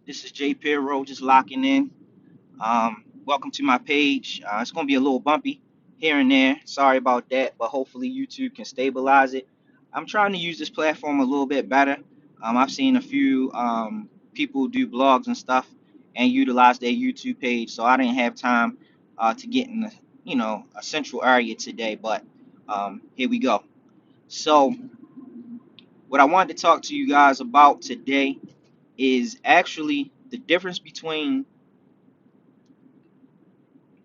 This is Jay Pirro just locking in. Welcome to my page. It's going to be a little bumpy here and there. Sorry about that, but hopefully YouTube can stabilize it. I'm trying to use this platform a little bit better. I've seen a few people do blogs and stuff and utilize their YouTube page, so I didn't have time to get in a central area today, but here we go. So, what I wanted to talk to you guys about today is actually the difference between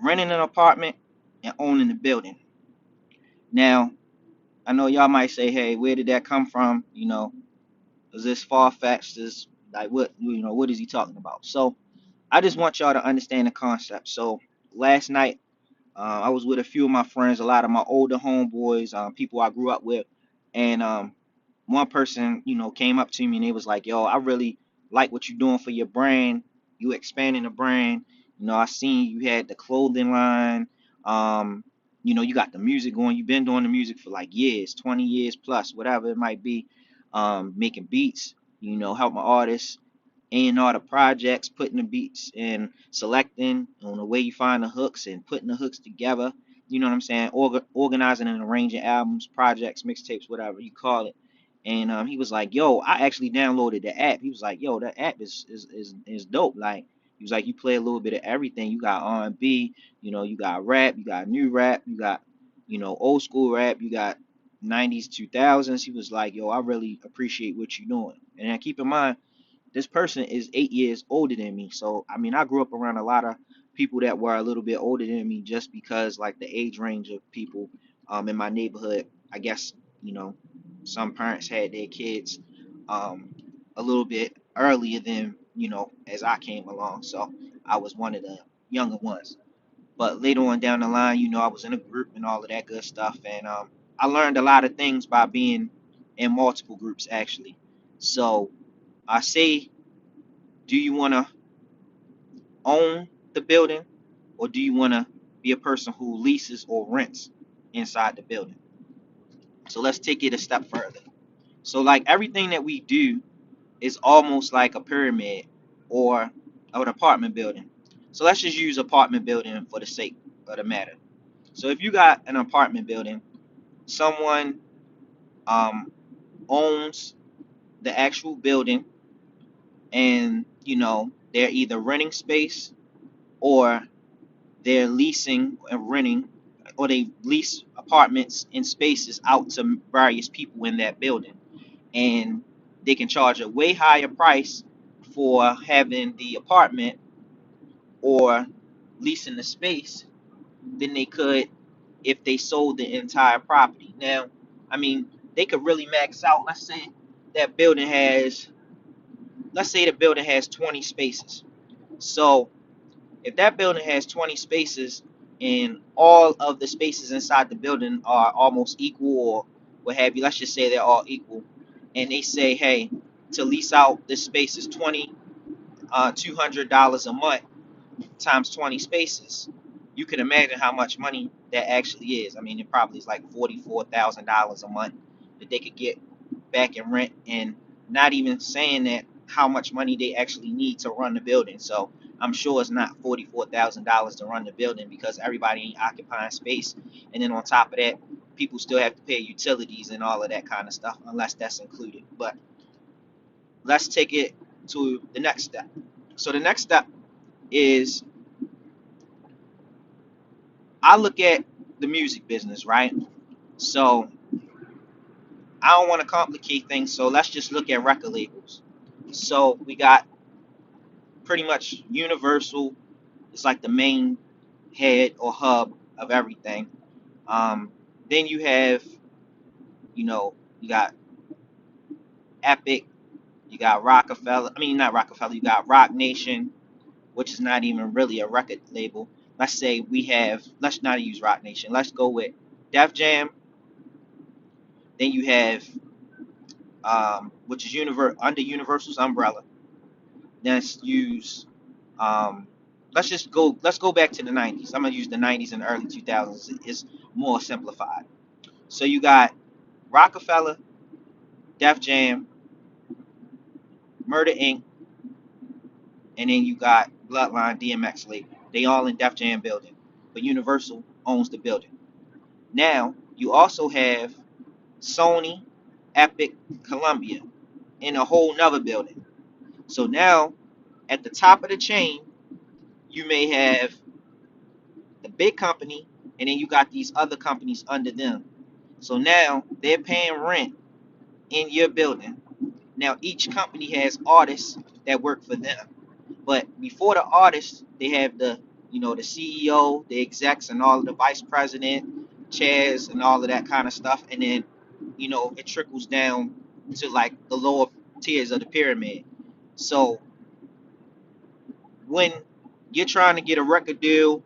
renting an apartment and owning a building. Now, I know y'all might say, "Hey, where did that come from? Is this far fetched? Is like what is he talking about?" So, I just want y'all to understand the concept. So, last night, I was with a few of my friends, a lot of my older homeboys, people I grew up with, and one person, came up to me and they was like, "Yo, I really like what you're doing for your brand. You expanding the brand. I seen you had the clothing line. Um, you got the music going. You've been doing the music for like years, 20 years plus, whatever it might be. Making beats. Helping artists." And all the projects, putting the beats and selecting on the way you find the hooks and putting the hooks together. You know what I'm saying? Organizing and arranging albums, projects, mixtapes, whatever you call it. And he was like, "Yo, I actually downloaded the app." He was like, "Yo, that app is dope." Like he was like, "You play a little bit of everything. You got R&B, you got rap, you got new rap, you got old school rap, you got 90s, 2000s." He was like, "Yo, I really appreciate what you're doing." And then keep in mind, this person is 8 years older than me. So I mean, I grew up around a lot of people that were a little bit older than me, just because like the age range of people in my neighborhood. I guess you know some parents had their kids um, a little bit earlier than as I came along. So I was one of the younger ones. But later on down the line, I was in a group and all of that good stuff, and I learned a lot of things by being in multiple groups actually. So I say, do you want to own the building, or do you want to be a person who leases or rents inside the building? So let's take it a step further. So, like everything that we do is almost like a pyramid or an apartment building. So, let's just use apartment building for the sake of the matter. So, if you got an apartment building, someone um, owns the actual building, and they're either renting space or they're leasing and renting, or they lease apartments and spaces out to various people in that building, and they can charge a way higher price for having the apartment or leasing the space than they could if they sold the entire property. Now, I mean, they could really max out. That building has let's say the building has 20 spaces. So if that building has 20 spaces and all of the spaces inside the building are almost equal, or what have you, let's just say they're all equal, and they say, "Hey, to lease out this space is $200 a month times 20 spaces." You can imagine how much money that actually is. I mean, it probably is like $44,000 a month that they could get back in rent, and not even saying that how much money they actually need to run the building. So I'm sure it's not $44,000 to run the building, because everybody ain't occupying space, and then on top of that, people still have to pay utilities and all of that kind of stuff, unless that's included. But let's take it to the next step. So the next step is, I look at the music business, right? So I don't want to complicate things, so let's just look at record labels. So we got pretty much Universal. It's like the main head or hub of everything. Then you have, you got Epic, you got Rockefeller. I mean, not Rockefeller. You got Rock Nation, which is not even really a record label. Let's say we have. Let's not use Rock Nation. Let's go with Def Jam. Then you have, which is under Universal's umbrella. Then let's use, um, let's go back to the 90s. I'm gonna use the 90s and the early 2000s. It's more simplified. So you got Rockefeller, Def Jam, Murder Inc., and then you got Bloodline DMX label. They all in Def Jam building, but Universal owns the building. Now you also have Sony, Epic, Columbia in a whole nother building. So now at the top of the chain, you may have the big company, and then you got these other companies under them. So now they're paying rent in your building. Now each company has artists that work for them. But before the artists, they have the CEO, the execs, and all of the vice president, chairs, and all of that kind of stuff. And then, it trickles down to like the lower tiers of the pyramid. So when you're trying to get a record deal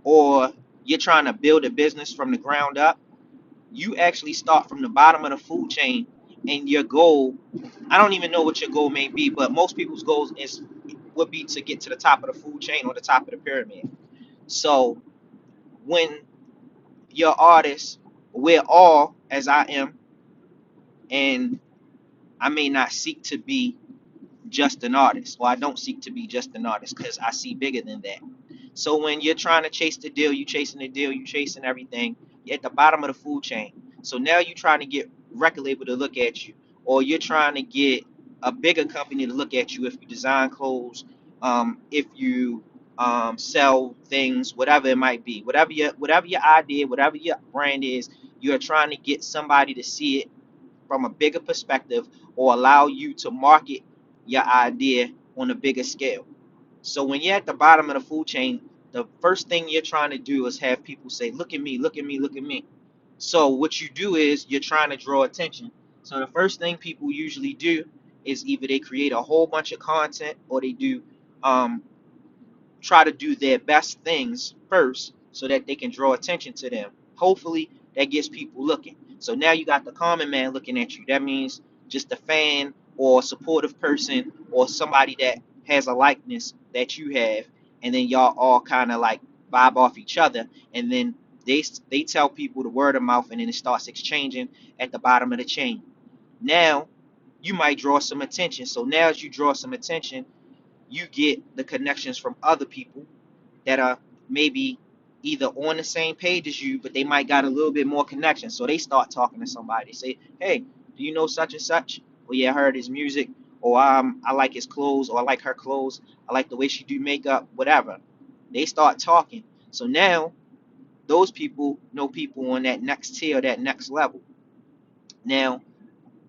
or you're trying to build a business from the ground up, you actually start from the bottom of the food chain, and your goal, I don't even know what your goal may be, but most people's goals would be to get to the top of the food chain or the top of the pyramid. So when you're artists, we're all, as I am, and I may not seek to be just an artist, or I don't seek to be just an artist because I see bigger than that. So when you're trying to chase the deal, you chasing the deal, you chasing everything, you're at the bottom of the food chain. So now you're trying to get record label to look at you, or you're trying to get a bigger company to look at you if you design clothes, if you sell things, whatever it might be, whatever your idea, whatever your brand is, you're trying to get somebody to see it from a bigger perspective or allow you to market your idea on a bigger scale. So when you're at the bottom of the food chain, the first thing you're trying to do is have people say, "Look at me, look at me, look at me." So what you do is you're trying to draw attention. So the first thing people usually do is either they create a whole bunch of content or they do um, try to do their best things first so that they can draw attention to them. Hopefully, that gets people looking. So now you got the common man looking at you. That means just a fan or a supportive person or somebody that has a likeness that you have, and then y'all all kind of like vibe off each other, and then they tell people the word of mouth, and then it starts exchanging at the bottom of the chain. Now you might draw some attention. So now as you draw some attention, you get the connections from other people that are maybe either on the same page as you, but they might got a little bit more connection. So they start talking to somebody. They say, "Hey, do you know such and such? Oh yeah, I heard his music, or I like his clothes, or I like her clothes. I like the way she do makeup, whatever." They start talking. So now those people know people on that next tier, that next level. Now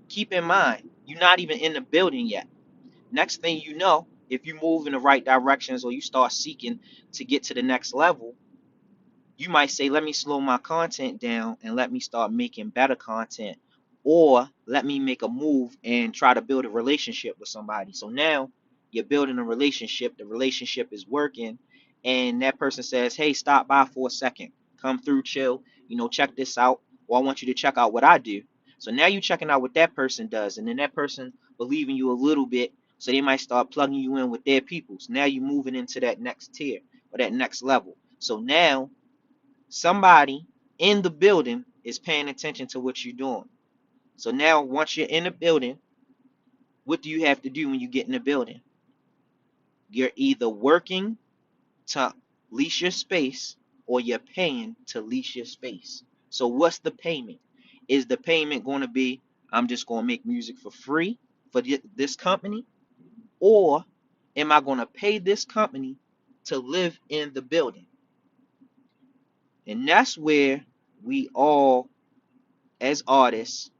keep in mind, you're not even in the building yet. Next thing you know, if you move in the right directions or you start seeking to get to the next level, you might say, let me slow my content down and let me start making better content, or let me make a move and try to build a relationship with somebody. So now you're building a relationship, the relationship is working, and that person says, hey, stop by for a second, come through, chill, check this out, or I want you to check out what I do. So now you're checking out what that person does, and then that person believe in you a little bit, so they might start plugging you in with their peoples. Now you're moving into that next tier or that next level. So now somebody in the building is paying attention to what you're doing. So now, once you're in the building, what do you have to do when you get in the building? You're either working to lease your space or you're paying to lease your space. So, what's the payment? Is the payment going to be, I'm just going to make music for free for this company? Or am I going to pay this company to live in the building? And that's where we all, as artists,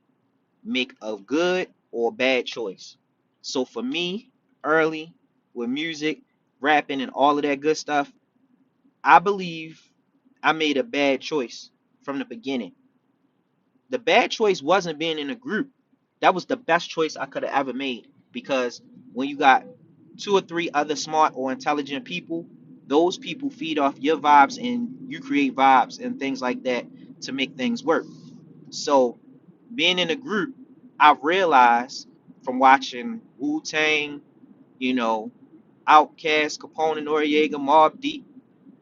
make a good or bad choice. So for me, early with music, rapping, and all of that good stuff, I believe I made a bad choice from the beginning. The bad choice wasn't being in a group. That was the best choice I could have ever made, because when you got two or three other smart or intelligent people, those people feed off your vibes and you create vibes and things like that to make things work. So being in a group, I realized from watching Wu Tang, you know, Outkast, Capone, Noriega, Mobb Deep,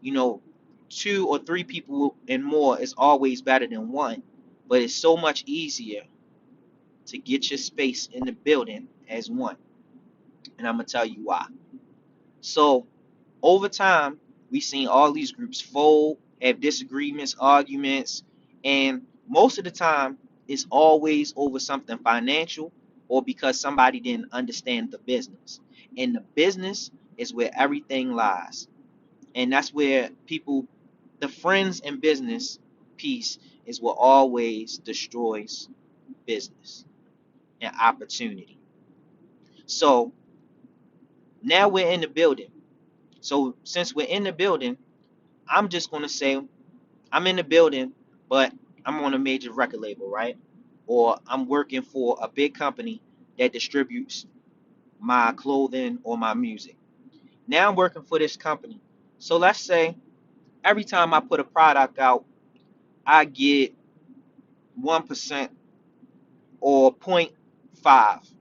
you know, two or three people and more is always better than one. But it's so much easier to get your space in the building as one. And I'm gonna tell you why. So over time, we've seen all these groups fold, have disagreements, arguments, and most of the time, it's always over something financial or because somebody didn't understand the business. And the business is where everything lies. And that's where people, the friends and business piece is what always destroys business and opportunity. So now we're in the building. So since we're in the building, I'm just going to say I'm in the building, but I'm on a major record label, right? Or I'm working for a big company that distributes my clothing or my music. Now I'm working for this company. So let's say every time I put a product out, I get 1% or point 0.5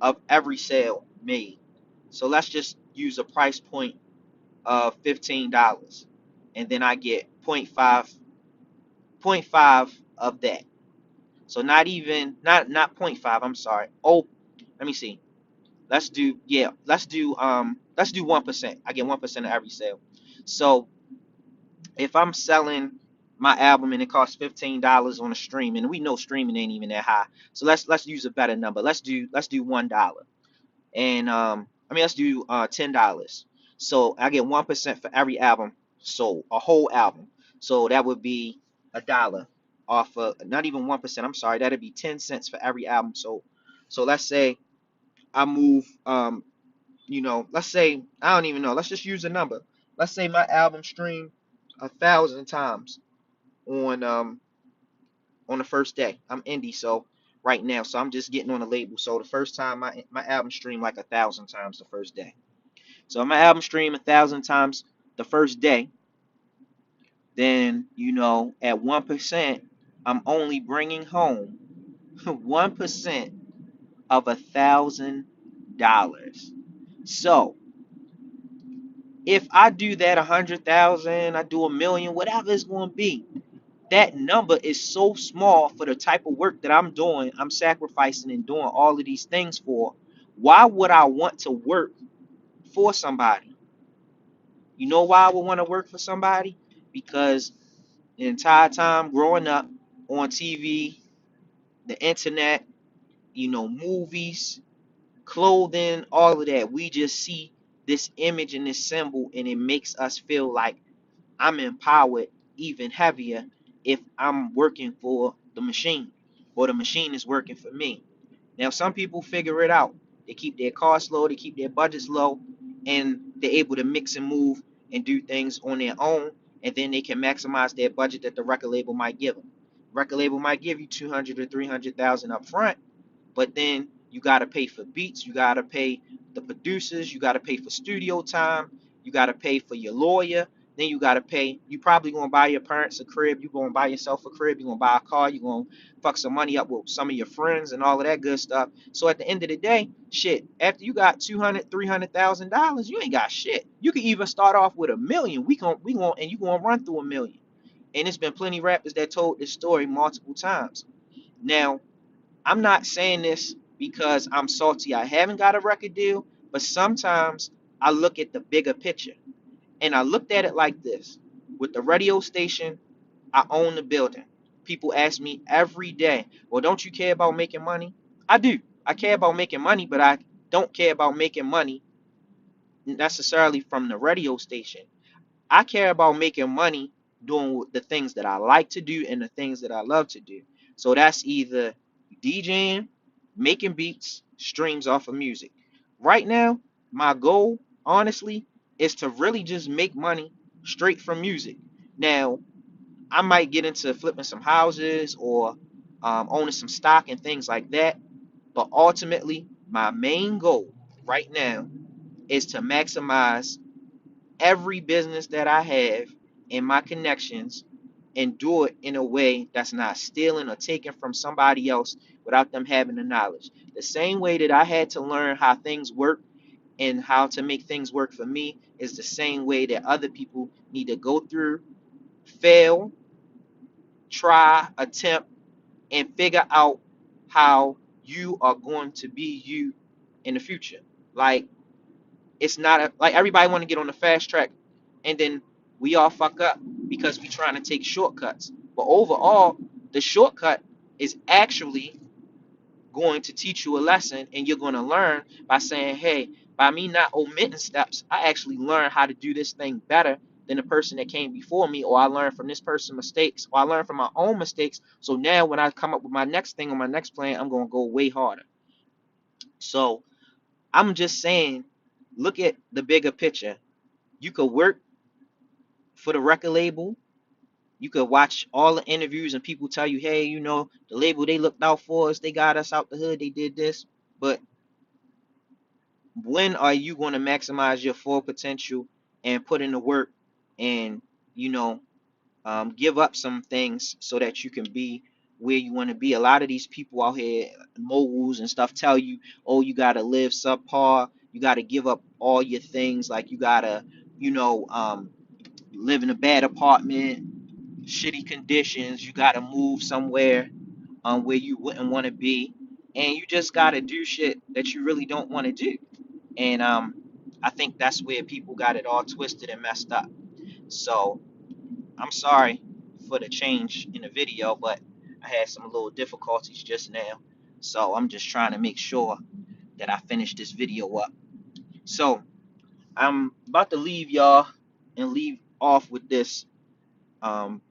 of every sale made. So let's just use a price point of $15. And then I get point 0.5 of that. So not even not point 0.5, I'm sorry. Oh, let me see. Let's do 1%. I get 1% of every sale. So if I'm selling my album and it costs $15 on a stream, and we know streaming ain't even that high. So let's use a better number. Let's do $1. And I mean let's do $10. So I get 1% for every album sold, a whole album. So that would be $1 off of not even 1%. I'm sorry, that'd be 10 cents for every album sold. So let's say I move let's say I don't even know. Let's just use a number. Let's say my album streamed 1,000 times on on the first day. I'm indie, so right now, so I'm just getting on the label. So the first time my album streamed like 1,000 times the first day. So if my album streamed 1,000 times the first day, then at 1%, I'm only bringing home 1% of $1,000. So if I do that 100,000, I do a million, whatever it's going to be, that number is so small for the type of work that I'm doing. I'm sacrificing and doing all of these things for. Why would I want to work for somebody? You know why I would want to work for somebody? Because the entire time growing up on TV, the internet, movies, clothing, all of that, we just see this image and this symbol, and it makes us feel like I'm empowered even heavier if I'm working for the machine or the machine is working for me. Now, some people figure it out. They keep their costs low, they keep their budgets low, and they're able to mix and move and do things on their own, and then they can maximize their budget that the record label might give them. Record label might give you 200 or 300,000 up front, but then you got to pay for beats, you got to pay the producers, you got to pay for studio time, you got to pay for your lawyer, then you got to pay. You probably going to buy your parents a crib, you going to buy yourself a crib, you going to buy a car, you going to fuck some money up with some of your friends and all of that good stuff. So at the end of the day, shit, after you got 200, $300,000, you ain't got shit. You can even start off with 1 million. And you going to run through 1 million. And it's been plenty of rappers that told this story multiple times. Now, I'm not saying this because I'm salty I haven't got a record deal, but sometimes I look at the bigger picture. And I looked at it like this. With the radio station, I own the building. People ask me every day, well, don't you care about making money? I do. I care about making money, but I don't care about making money necessarily from the radio station. I care about making money doing the things that I like to do and the things that I love to do. So that's either DJing, making beats, streams off of music. Right now, my goal, honestly, is to really just make money straight from music. Now, I might get into flipping some houses or owning some stock and things like that. But ultimately, my main goal right now is to maximize every business that I have and my connections and do it in a way that's not stealing or taking from somebody else without them having the knowledge. The same way that I had to learn how things work and how to make things work for me is the same way that other people need to go through, fail, try, attempt, and figure out how you are going to be you in the future. Like, It's not like everybody want to get on the fast track, and then we all fuck up because we trying to take shortcuts. But overall, the shortcut is actually going to teach you a lesson, and you're going to learn by saying, hey, by me not omitting steps, I actually learned how to do this thing better than the person that came before me, or I learned from this person's mistakes, or I learned from my own mistakes. So now when I come up with my next thing or my next plan, I'm going to go way harder. So I'm just saying, look at the bigger picture. You could work for the record label. You could watch all the interviews and people tell you, hey, the label they looked out for us, they got us out the hood, they did this. But when are you going to maximize your full potential and put in the work and, you know, give up some things so that you can be where you want to be? A lot of these people out here, moguls and stuff, tell you, oh, you got to live subpar. You got to give up all your things. Like you got to, you know, um, live in a bad apartment, shitty conditions. You got to move somewhere where you wouldn't want to be. And you just got to do shit that you really don't want to do. And I think that's where people got it all twisted and messed up. So I'm sorry for the change in the video, but I had some little difficulties just now. So I'm just trying to make sure that I finish this video up. So I'm about to leave y'all and leave off with this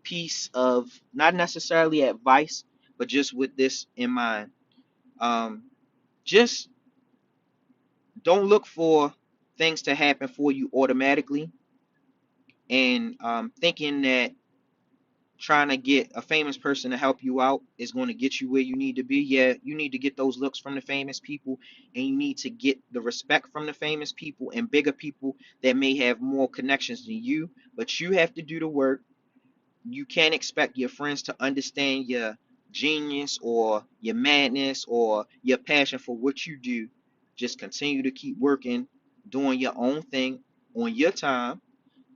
piece of not necessarily advice, but just with this in mind. Um, just don't look for things to happen for you automatically, and thinking that trying to get a famous person to help you out is going to get you where you need to be. Yeah, you need to get those looks from the famous people, and you need to get the respect from the famous people and bigger people that may have more connections than you, but you have to do the work. You can't expect your friends to understand your genius or your madness or your passion for what you do. Just continue to keep working, doing your own thing on your time,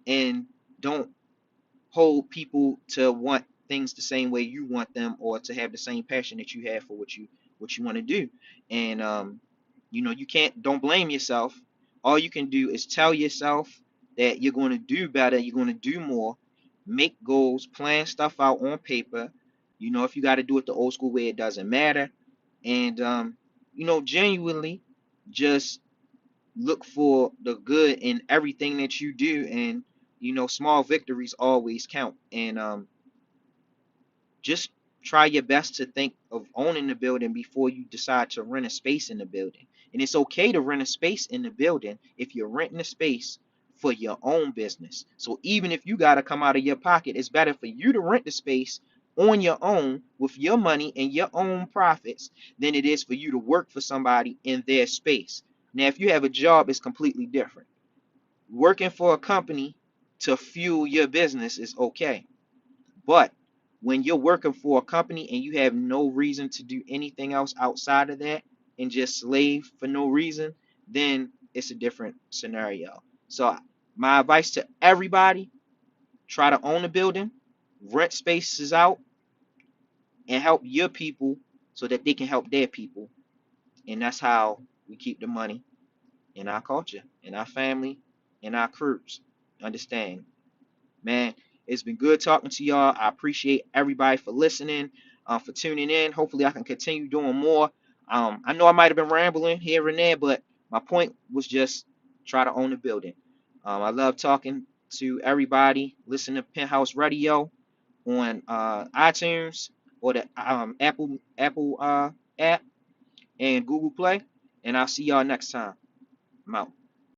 and don't hold people to want things the same way you want them, or to have the same passion that you have for what you want to do. And you can't, don't blame yourself. All you can do is tell yourself that you're going to do better, you're going to do more, make goals, plan stuff out on paper. If you got to do it the old school way, it doesn't matter. And genuinely just look for the good in everything that you do. And small victories always count. And just try your best to think of owning the building before you decide to rent a space in the building. And it's okay to rent a space in the building if you're renting a space for your own business. So even if you got to come out of your pocket, it's better for you to rent the space on your own with your money and your own profits than it is for you to work for somebody in their space. Now, if you have a job, it's completely different. Working for a company to fuel your business is okay. But when you're working for a company and you have no reason to do anything else outside of that and just slave for no reason, then it's a different scenario. So my advice to everybody, try to own a building, rent spaces out, and help your people so that they can help their people. And that's how we keep the money in our culture, in our family, in our crews. Understand? Man, it's been good talking to y'all. I appreciate everybody for listening, for tuning in. Hopefully, I can continue doing more. I know I might have been rambling here and there, but my point was just try to own the building. I love talking to everybody. Listen to Penthouse Radio on iTunes or the Apple app and Google Play. And I'll see y'all next time. I'm out.